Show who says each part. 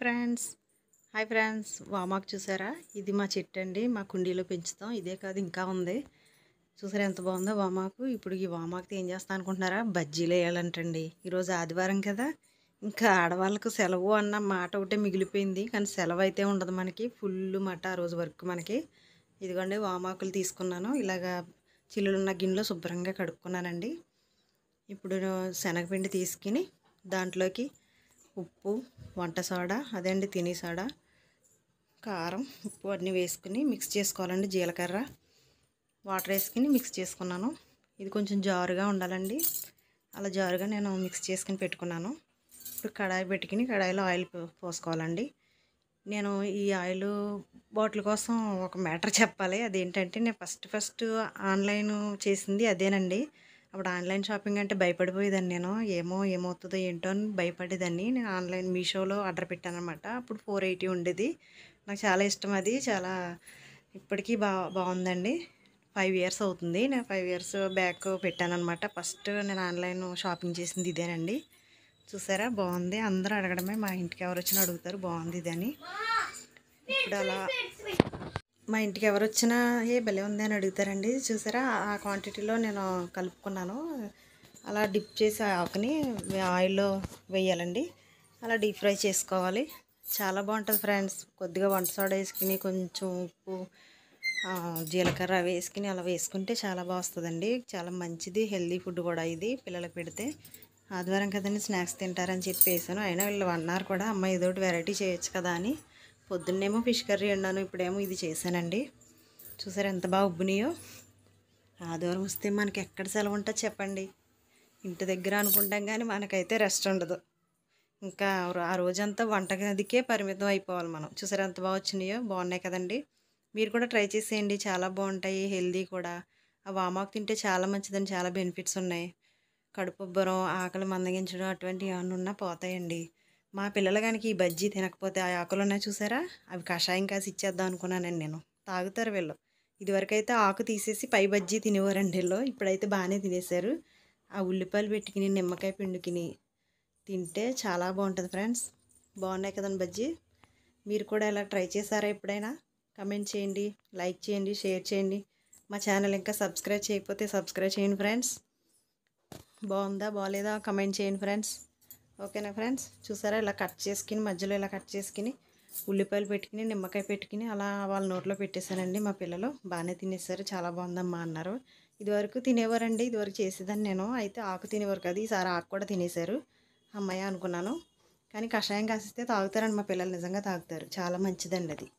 Speaker 1: Friends hi friends వామాకు చూసారా? ఇది మా చెట్టు అండి. మా కుండీలో పెంచుతాం. ఇదే కాదు ఇంకా ఉంది. చూసారా ఎంత బాగుందో వామాకు. ఇప్పుడు ఈ వామాకుతో ఏం చేస్తాను అనుకుంటున్నారా? బజ్జీలు వేయాలంటండి. ఈరోజు ఆదివారం కదా, ఇంకా ఆడవాళ్ళకు సెలవు అన్న మాట ఒకటే మిగిలిపోయింది. కానీ సెలవు అయితే ఉండదు మనకి. ఫుల్ మాట ఆ రోజు వర్క్ మనకి. ఇదిగోండి వామాకులు తీసుకున్నాను. ఇలాగా చిల్లులున్న గిన్నెలో శుభ్రంగా కడుక్కున్నానండి. ఇప్పుడు శనగపిండి తీసుకుని దాంట్లోకి ఉప్పు, వంట సోడా, అదండి తినే సోడా, కారం, ఉప్పు అన్నీ వేసుకుని మిక్స్ చేసుకోవాలండి. జీలకర్ర, వాటర్ వేసుకుని మిక్స్ చేసుకున్నాను. ఇది కొంచెం జారుగా ఉండాలండి. అలా జారుగా నేను మిక్స్ చేసుకుని పెట్టుకున్నాను. ఇప్పుడు కడాయి పెట్టుకుని కడాయిలో ఆయిల్ పోసుకోవాలండి. నేను ఈ ఆయిల్ బాటిల్ కోసం ఒక మ్యాటర్ చెప్పాలి. అదేంటంటే నేను ఫస్ట్ ఆన్లైన్ చేసింది అదేనండి. అప్పుడు ఆన్లైన్ షాపింగ్ అంటే భయపడిపోయేదాన్ని నేను. ఏమవుతుందో ఏంటో అని భయపడేదాన్ని. నేను ఆన్లైన్ మీషోలో ఆర్డర్ పెట్టాను అనమాట. అప్పుడు 480 ఉండేది. నాకు చాలా ఇష్టం అది. చాలా ఇప్పటికీ బాగుందండి. 5 ఇయర్స్ అవుతుంది. నేను 5 ఇయర్స్ బ్యాక్ పెట్టాను అనమాట. ఫస్ట్ నేను ఆన్లైన్ షాపింగ్ చేసింది ఇదేనండి. చూసారా బాగుంది. అందరూ అడగడమే, మా ఇంటికి ఎవరు వచ్చినా అడుగుతారు బాగుంది ఇదని. ఇప్పుడు అలా మా ఇంటికి ఎవరు వచ్చినా భలే ఉంది అని అడుగుతారండి. చూసారా ఆ క్వాంటిటీలో నేను కలుపుకున్నాను. అలా డిప్ చేసి ఆకుని ఆయిల్లో వేయాలండి. అలా డీప్ ఫ్రై చేసుకోవాలి. చాలా బాగుంటుంది ఫ్రెండ్స్. కొద్దిగా వంట సోడా వేసుకుని కొంచెం ఉప్పు, జీలకర్ర వేసుకుని అలా వేసుకుంటే చాలా బాగా వస్తుందండి. చాలా మంచిది, హెల్దీ ఫుడ్ కూడా ఇది. పిల్లలకు పెడితే ఆదివారం కదండి స్నాక్స్ తింటారని చెప్పి వేసాను. అయినా వీళ్ళు అన్నారు కూడా, అమ్మ ఇదొకటి వెరైటీ చేయొచ్చు కదా అని. పొద్దున్నేమో ఫిష్ కర్రీ వండాను, ఇప్పుడేమో ఇది చేశానండి. చూసారు ఎంత బాగా ఉబ్బునియో. ఆదివారం వస్తే మనకి ఎక్కడ సెలవు ఉంటుంది చెప్పండి? ఇంటి దగ్గర అనుకుంటాం కానీ మనకైతే రెస్ట్ ఉండదు. ఇంకా ఆ రోజంతా వంటగదికే పరిమితం అయిపోవాలి మనం. చూసారు ఎంత బాగా వచ్చినాయో. బాగున్నాయి కదండి. మీరు కూడా ట్రై చేసేయండి. చాలా బాగుంటాయి, హెల్దీ కూడా. ఆ వామాకు తింటే చాలా మంచిదని చాలా బెనిఫిట్స్ ఉన్నాయి. కడుపుబ్బరం, ఆకలి మందగించడం అటువంటివి ఏమైనా ఉన్నా పోతాయండి. మా పిల్లలు కనుక ఈ బజ్జీ తినకపోతే ఆ ఆకులు ఉన్నాయి చూసారా, అవి కషాయం కాసి ఇచ్చేద్దాం అనుకున్నానండి నేను. తాగుతారు వీళ్ళు. ఇదివరకైతే ఆకు తీసేసి పై బజ్జీ తినేవారండి వీళ్ళు. ఇప్పుడైతే బాగానే తినేశారు. ఆ ఉల్లిపాయలు పెట్టుకుని నిమ్మకాయ పిండుకుని తింటే చాలా బాగుంటుంది ఫ్రెండ్స్. బాగున్నాయి కదండి బజ్జీ. మీరు కూడా ఇలా ట్రై చేశారా ఎప్పుడైనా? కమెంట్ చేయండి, లైక్ చేయండి, షేర్ చేయండి. మా ఛానల్ ఇంకా సబ్స్క్రైబ్ చేయకపోతే సబ్స్క్రైబ్ చేయండి ఫ్రెండ్స్. బాగుందా బాగాలేదా కమెంట్ చేయండి ఫ్రెండ్స్. ఓకేనా ఫ్రెండ్స్? చూసారా ఇలా కట్ చేసుకుని మధ్యలో ఇలా కట్ చేసుకుని ఉల్లిపాయలు పెట్టుకుని నిమ్మకాయ పెట్టుకుని అలా వాళ్ళ నోట్లో పెట్టేశానండి. మా పిల్లలు బాగానే తినేసారు. చాలా బాగుందమ్మా అన్నారు. ఇదివరకు తినేవారండి, ఇదివరకు చేసేదాన్ని నేను. అయితే ఆకు తినేవారు కదా, ఈసారి ఆకు కూడా తినేశారు. అమ్మాయి అనుకున్నాను. కానీ కషాయం కాసిస్తే తాగుతారండి మా పిల్లలు. నిజంగా తాగుతారు. చాలా మంచిదండి అది.